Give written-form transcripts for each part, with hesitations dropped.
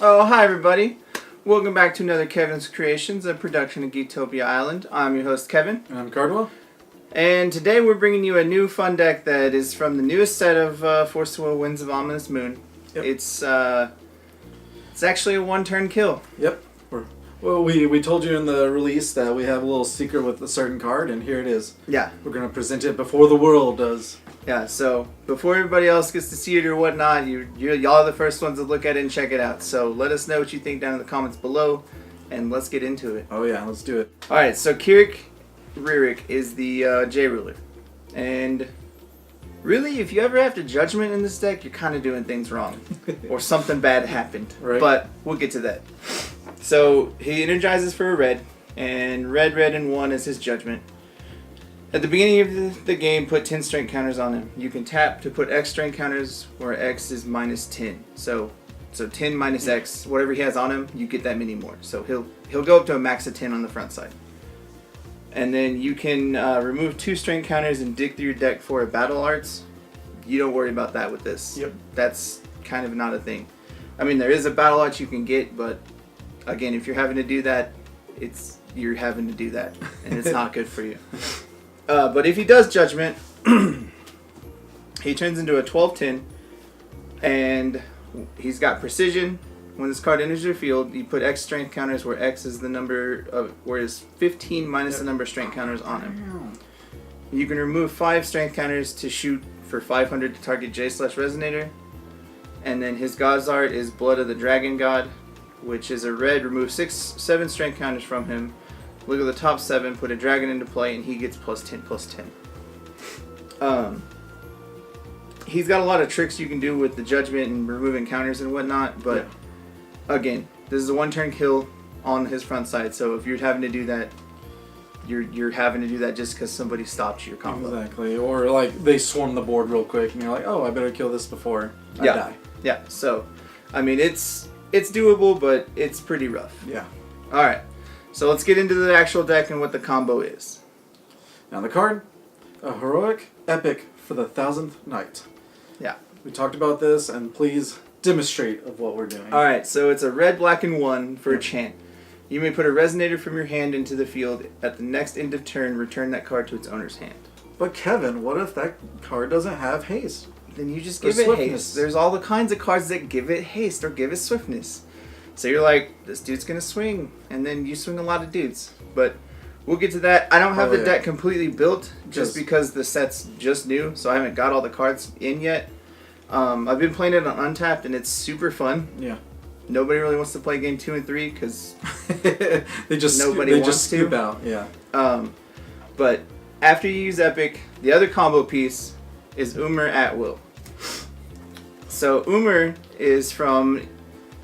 Oh, hi everybody. Welcome back to another Kevin's Kreations, a production of Geektopia Island. I'm your host, Kevin. And I'm Cardwell. And today we're bringing you a new fun deck that is from the newest set of Force to Will Winds of Ominous Moon. Yep. It's actually a one-turn kill. Yep. Well, we told you in the release that we have a little secret with a certain card, and here it is. Yeah. We're going to present it before the world does. Yeah, so before everybody else gets to see it or whatnot, y'all are the first ones to look at it and check it out. So let us know what you think down in the comments below, and let's get into it. Oh yeah, let's do it. Alright, so Kirik Rerik is the J ruler. And really, if you ever have to judgment in this deck, you're kind of doing things wrong. Or something bad happened. Right. But we'll get to that. So he energizes for a red, and red, and 1 is his judgment. At the beginning of the game, put 10 strength counters on him. You can tap to put X strength counters where X is minus 10. So 10 minus X, whatever he has on him, you get that many more. So he'll go up to a max of 10 on the front side. And then you can remove 2 strength counters and dig through your deck for a battle arts. You don't worry about that with this. Yep. That's kind of not a thing. I mean, there is a battle arts you can get, but again, if you're having to do that, you're having to do that, and it's not good for you. But if he does judgment, he turns into a 12-10, and he's got precision. When this card enters your field, you put X strength counters where X is the number of, whereas 15 minus the number of strength counters on him. You can remove 5 strength counters to shoot for 500 to target J/Resonator. And then his God's Art is Blood of the Dragon God, which is a red. Remove 7 strength counters from him. Look at the top 7, put a dragon into play, and he gets +10/+10. He's got a lot of tricks you can do with the judgment and removing counters and whatnot, but again, this is a one-turn kill on his front side, so if you're having to do that, you're having to do that just because somebody stopped your combo. Exactly. Or like they swarm the board real quick, and you're like, oh, I better kill this before I die. Yeah. So, I mean, it's doable, but it's pretty rough. Yeah. All right. So let's get into the actual deck and what the combo is. Now the card, a heroic epic for the Thousandth Night. Yeah. We talked about this, and please demonstrate of what we're doing. All right. So it's a red, black, and 1 for a chant. You may put a Resonator from your hand into the field. At the next end of turn, return that card to its owner's hand. But Kevin, what if that card doesn't have haste? Then you just give it swiftness. haste. There's all the kinds of cards that give it haste or give it swiftness. So you're like, this dude's going to swing, and then you swing a lot of dudes. But we'll get to that. I don't have the deck completely built just because the set's just new, so I haven't got all the cards in yet. I've been playing it on Untapped, and it's super fun. Yeah. Nobody really wants to play game 2 and 3 because they just scoop out. Yeah. But after you use Epic, the other combo piece is Umr At-Tawil. So Umr is from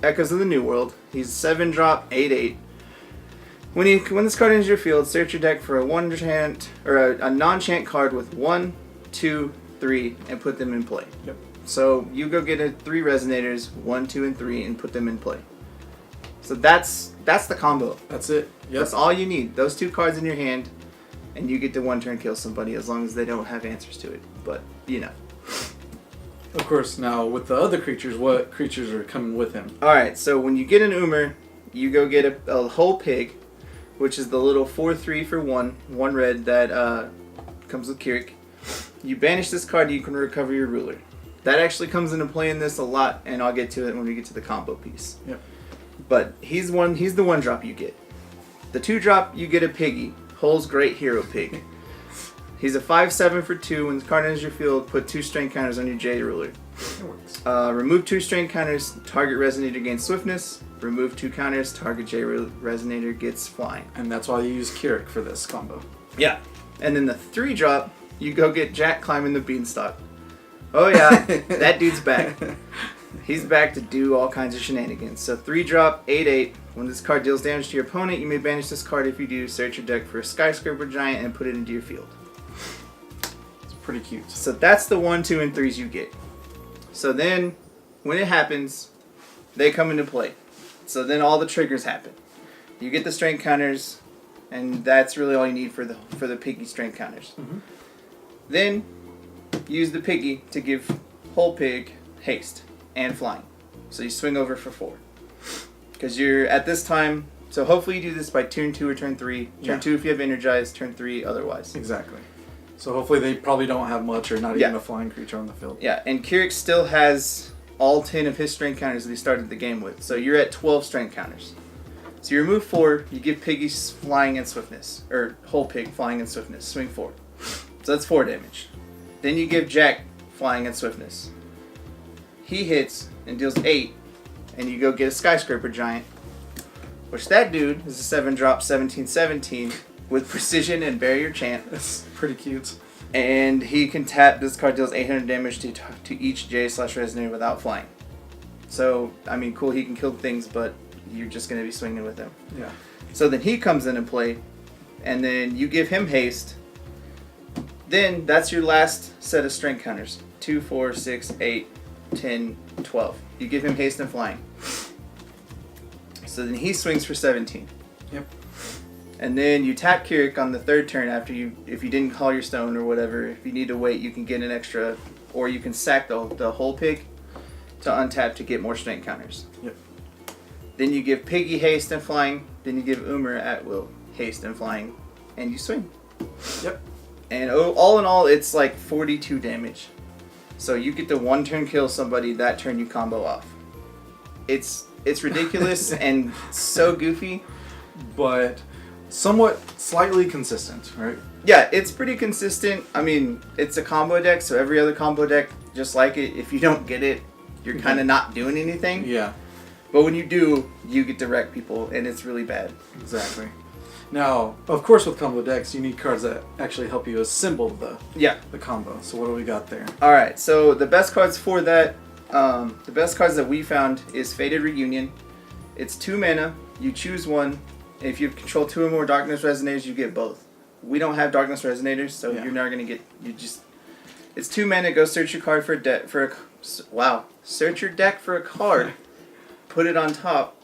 Echoes of the New World. He's 7-drop, 8/8. When this card enters your field, search your deck for a one-chant or a non-chant card with 1, 2, 3, and put them in play. Yep. So you go get 3 Resonators, 1, 2, and 3, and put them in play. So that's the combo. That's it. Yep. That's all you need. Those 2 cards in your hand, and you get to one-turn kill somebody as long as they don't have answers to it. But you know. Of course, now with the other creatures, what creatures are coming with him? Alright, so when you get an Umr, you go get a Hoelle Pig, which is the little 4/3 for 1 red that comes with Kirik. You banish this card, you can recover your ruler. That actually comes into play in this a lot, and I'll get to it when we get to the combo piece. Yep. But he's the 1-drop you get. The 2-drop, you get a Piggy, Hoelle's Great Hero Pig. He's a 5/7 for 2. When the card enters your field, put 2 strength counters on your J ruler. It works. Remove 2 strength counters, target Resonator gains swiftness. Remove 2 counters, target J Resonator gets flying. And that's why you use Kirik for this combo. Yeah. And then the 3-drop, you go get Jack climbing the Beanstalk. Oh yeah, that dude's back. He's back to do all kinds of shenanigans. So 3-drop, 8/8. When this card deals damage to your opponent, you may banish this card. If you do, search your deck for a Skyscraper Giant and put it into your field. Pretty cute. So that's the 1, 2, and 3s you get. So then, when it happens, they come into play. So then all the triggers happen. You get the strength counters, and that's really all you need for the Piggy strength counters. Mm-hmm. Then use the Piggy to give Hoelle Pig haste and flying. So you swing over for 4. Because you're at this time. So hopefully you do this by turn 2 or turn 3. Turn 2 if you have energized. Turn 3 otherwise. Exactly. So hopefully they probably don't have much or not even a flying creature on the field. Yeah, and Kirik still has all 10 of his strength counters that he started the game with. So you're at 12 strength counters. So you remove 4, you give Piggy flying and swiftness. Or Hoelle Pig flying and swiftness. Swing 4. So that's 4 damage. Then you give Jack flying and swiftness. He hits and deals 8. And you go get a Skyscraper Giant. Which that dude is a 7-drop 17/17 with precision and barrier chant. It's pretty cute. And he can tap, this card deals 800 damage to each J/Resonator without flying. So, I mean, cool, he can kill things, but you're just going to be swinging with him. Yeah. So then he comes into play, and then you give him haste. Then that's your last set of strength counters. 2, 4, 6, 8, 10, 12. You give him haste and flying. So then he swings for 17. Yep. And then you tap Kirik on the 3rd turn after if you didn't call your stone or whatever. If you need to wait, you can get an extra, or you can sack the Hoelle Pig to untap to get more strength counters. Yep. Then you give Piggy haste and flying. Then you give Umr At-Tawil haste and flying, and you swing. Yep. And all in all, it's like 42 damage. So you get to 1 turn kill somebody. That turn you combo off. It's ridiculous and so goofy, but somewhat slightly consistent, right? Yeah, it's pretty consistent. I mean, it's a combo deck, so every other combo deck, just like it, if you don't get it, you're kind of not doing anything. Yeah. But when you do, you get to wreck people, and it's really bad. Exactly. Now, of course, with combo decks, you need cards that actually help you assemble the combo. So what do we got there? All right, so the best cards for that, the best cards that we found is Fated Reunion. It's 2 mana. You choose one. If you control 2 or more Darkness Resonators, you get both. We don't have Darkness Resonators, so you're not gonna get. It's 2 mana. Go search your card search your deck for a card. Put it on top.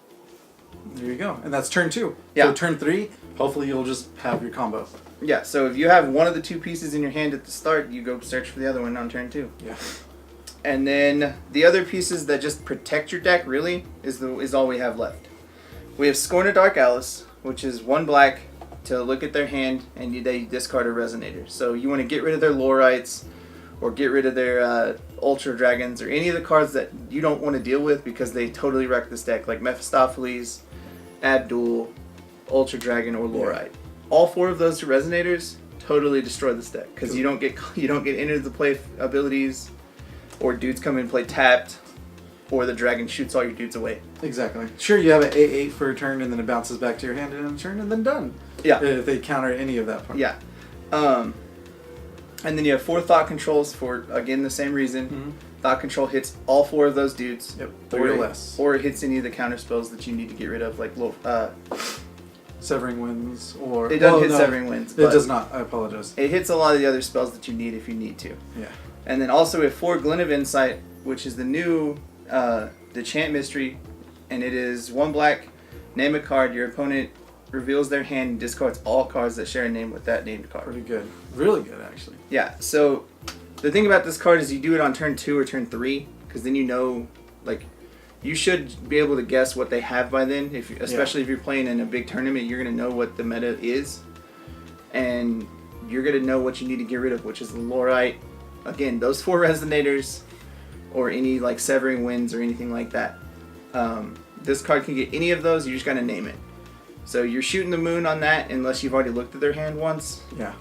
There you go, and that's turn 2. Yeah. So turn 3, hopefully you'll just have your combo. Yeah. So if you have one of the 2 pieces in your hand at the start, you go search for the other one on turn 2. Yeah. And then the other pieces that just protect your deck really is all we have left. We have Scorn of Dark Alice, which is 1 black to look at their hand and they discard a Resonator. So you want to get rid of their Lorites or get rid of their Ultra Dragons or any of the cards that you don't want to deal with because they totally wreck this deck, like Mephistopheles, Abdul, Ultra Dragon, or Lorite. All 4 of those Resonators totally destroy this deck because you don't get into the play abilities, or dudes come in and play tapped, or the dragon shoots all your dudes away. Exactly. Sure, you have an 8/8 for a turn, and then it bounces back to your hand in a turn, and then done. Yeah. If they counter any of that part. Yeah. And then you have 4 thought controls for, again, the same reason. Mm-hmm. Thought control hits all 4 of those dudes. Yep. 3 or less. Or it hits any of the counter spells that you need to get rid of, like Severing Winds, or... It doesn't hit Severing Winds. It does not. I apologize. It hits a lot of the other spells that you need if you need to. Yeah. And then also we have 4 Glint of Insight, which is the new, the Chant Mystery. And it is 1 black, name a card, your opponent reveals their hand and discards all cards that share a name with that named card. Pretty good. Really good, actually. Yeah, so the thing about this card is you do it on turn 2 or turn 3, because then you know, like, you should be able to guess what they have by then. Especially if you're playing in a big tournament, you're going to know what the meta is. And you're going to know what you need to get rid of, which is the Lorite. Again, those 4 Resonators, or any, like, Severing Winds or anything like that. This card can get any of those, you just got to name it. So you're shooting the moon on that unless you've already looked at their hand once. Yeah.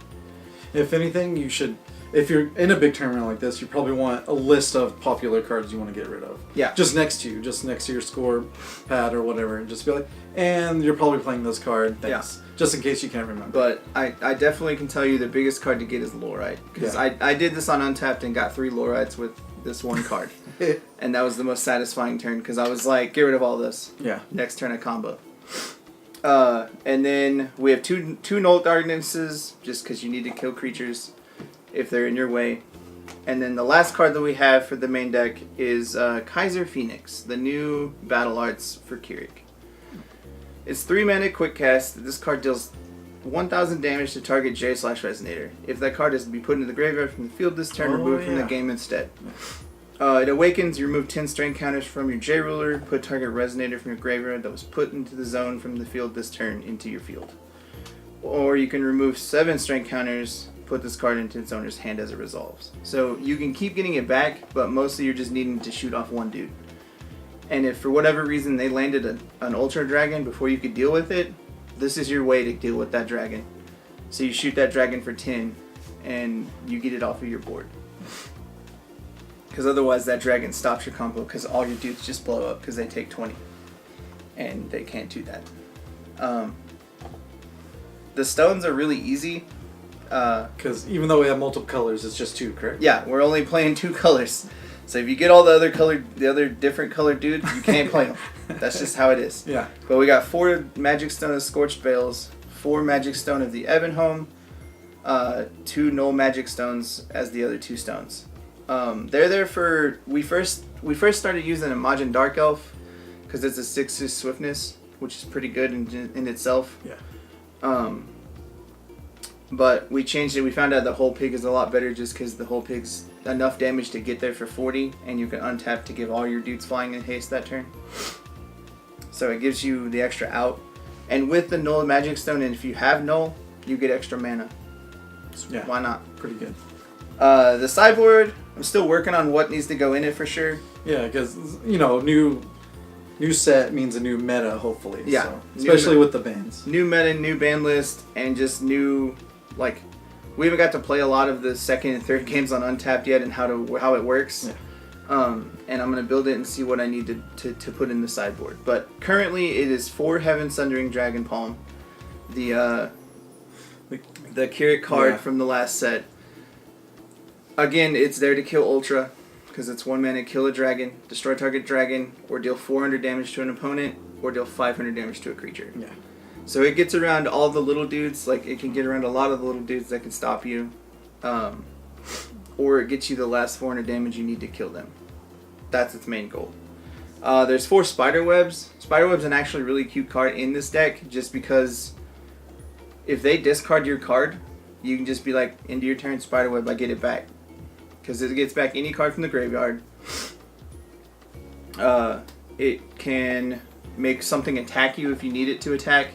If anything, you should... If you're in a big tournament like this, you probably want a list of popular cards you want to get rid of. Yeah. Just next to you. Just next to your score pad or whatever. And just be like... And you're probably playing this card. Thanks. Yeah. Just in case you can't remember. But I definitely can tell you the biggest card to get is Lorite. Because I did this on Untapped and got 3 Lorites with this 1 card. And that was the most satisfying turn because I was like, get rid of all this. Yeah. Next turn I combo. And then we have two Null Darknesses just because you need to kill creatures if they're in your way. And then the last card that we have for the main deck is Kaiser Phoenix, the new battle arts for Kirik. It's 3 mana quick cast. This card deals 1,000 damage to target J/Resonator. If that card is to be put into the graveyard from the field this turn, removed from the game instead. It awakens, you remove 10 strength counters from your J ruler, put target resonator from your graveyard that was put into the zone from the field this turn into your field. Or you can remove 7 strength counters, put this card into its owner's hand as it resolves. So you can keep getting it back, but mostly you're just needing to shoot off one dude. And if for whatever reason they landed an Ultra Dragon before you could deal with it, this is your way to deal with that dragon. So you shoot that dragon for 10, and you get it off of your board. Because otherwise that dragon stops your combo because all your dudes just blow up because they take 20. And they can't do that. The stones are really easy. Because even though we have multiple colors, it's just 2, correct? Yeah, we're only playing 2 colors. So if you get all the other different colored dudes, you can't play them. That's just how it is. Yeah. But we got 4 Magic Stone of Scorched Bales, 4 Magic Stone of the Ebonholm, 2 Null Magic Stones as the other 2 stones. They're there for... We first started using a Majin Dark Elf because it's a 6 swiftness, which is pretty good in itself. Yeah. But we changed it. We found out the Hoelle Pig is a lot better just because the Hoelle Pig's enough damage to get there for 40, and you can untap to give all your dudes flying in haste that turn. So it gives you the extra out. And with the Null Magic Stone, and if you have Null, you get extra mana. So yeah. Why not? Pretty good. The sideboard, I'm still working on what needs to go in it for sure. Yeah, because, new set means a new meta, hopefully. Yeah. So, especially with the bans. New meta, new ban list, and just new, we haven't got to play a lot of the second and third games on Untapped yet and how it works. Yeah. And I'm going to build it and see what I need to put in the sideboard. But currently it is 4 Heaven Sundering Dragon Palm. The Kirik card from the last set. Again, it's there to kill Ultra, because it's 1 mana, kill a dragon, destroy target dragon, or deal 400 damage to an opponent, or deal 500 damage to a creature. Yeah. So it gets around all the little dudes, it can get around a lot of the little dudes that can stop you. Or it gets you the last 400 damage you need to kill them. That's its main goal. There's 4 Spiderwebs. Spiderweb's an actually really cute card in this deck, just because if they discard your card, you can just be like, into your turn, Spiderweb, I get it back. Because it gets back any card from the graveyard. It can make something attack you if you need it to attack.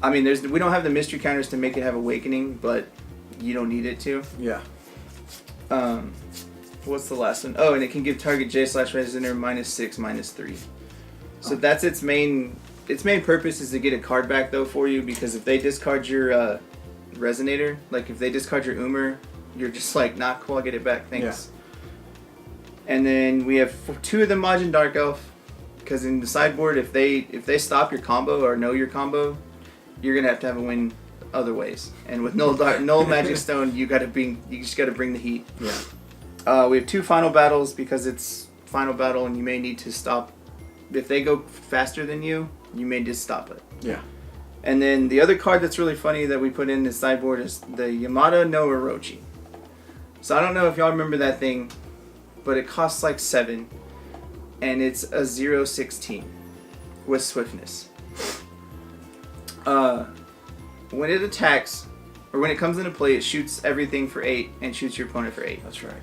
I mean, we don't have the mystery counters to make it have Awakening, but you don't need it to. Yeah. What's the last one? Oh, and it can give target J/Resonator -6/-3. So that's its main purpose, is to get a card back though for you, because if they discard your Resonator, if they discard your Umr, you're just nah, cool, I'll get it back, thanks. Yeah. And then we have 2 of the Majin Dark Elf, because in the sideboard, if they stop your combo or know your combo, you're gonna have a win other ways. And with Null Magic Stone, you just gotta bring the heat. Yeah. We have 2 Final Battles, because it's Final Battle, and you may need to stop. If they go faster than you, you may just stop it. Yeah. And then the other card that's really funny that we put in the sideboard is the Yamada no Orochi. So I don't know if y'all remember that thing, but it costs 7, and it's a 0/16 with swiftness. When it attacks, or when it comes into play, it shoots everything for 8 and shoots your opponent for 8. That's right.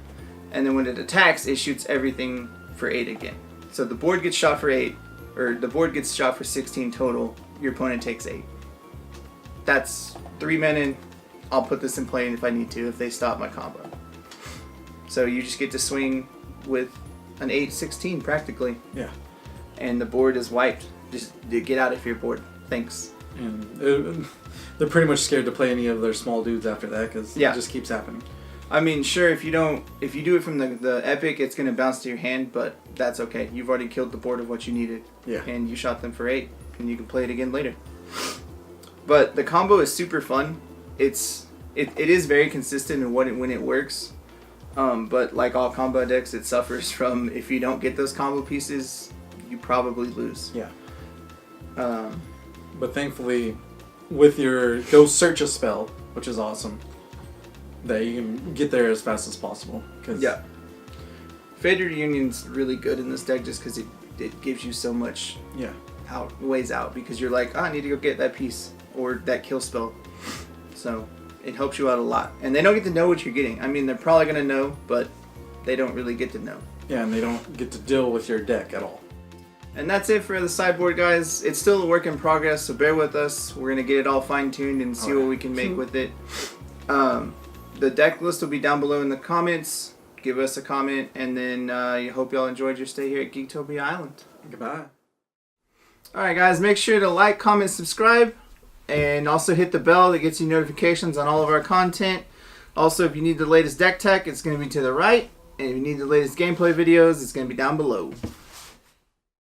And then when it attacks, it shoots everything for 8 again. So the board gets shot for 8, or the board gets shot for 16 total. Your opponent takes 8. That's 3 mana. I'll put this in play if I need to, if they stop my combo. So you just get to swing with an 8/16 practically. Yeah. And the board is wiped. Just get out of your board. Thanks. And they're pretty much scared to play any of their small dudes after that, because it just keeps happening. I mean, sure, if you do it from the epic, it's going to bounce to your hand, but that's okay. You've already killed the board of what you needed. Yeah. And you shot them for 8, and you can play it again later. But the combo is super fun. It is very consistent in when it works. But like all combo decks, it suffers from, if you don't get those combo pieces, you probably lose. Yeah. But thankfully, with your go search a spell, which is awesome, that you can get there as fast as possible. Yeah. Fated Reunion's really good in this deck just because it gives you so much ways out, because you're like, I need to go get that piece or that kill spell. So it helps you out a lot. And they don't get to know what you're getting. I mean, they're probably going to know, but they don't really get to know. Yeah, and they don't get to deal with your deck at all. And that's it for the sideboard, guys. It's still a work in progress, so bear with us. We're going to get it all fine-tuned and see what we can make with it. The deck list will be down below in the comments. Give us a comment, and then I hope y'all enjoyed your stay here at Geektopia Island. Goodbye. Alright guys, make sure to like, comment, subscribe, and also hit the bell that gets you notifications on all of our content. Also, if you need the latest deck tech, it's going to be to the right. And if you need the latest gameplay videos, it's going to be down below.